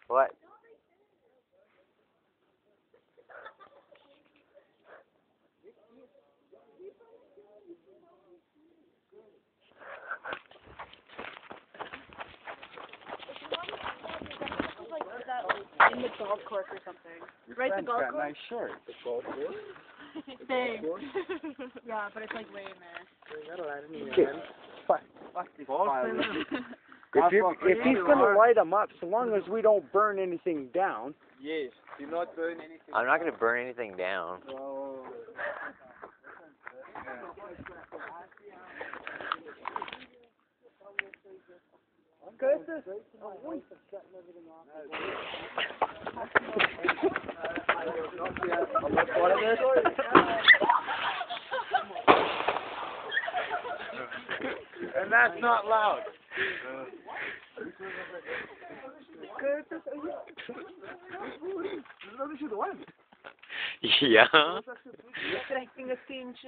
What? In the golf course or something. Right, the golf course? Nice shorts. The golf course? Thanks. Yeah, but it's like way in there. If he's gonna light them up, so long as we don't burn anything down. Yes, do not burn anything. I'm not gonna burn anything down. Oh. And that's not loud. Yeah.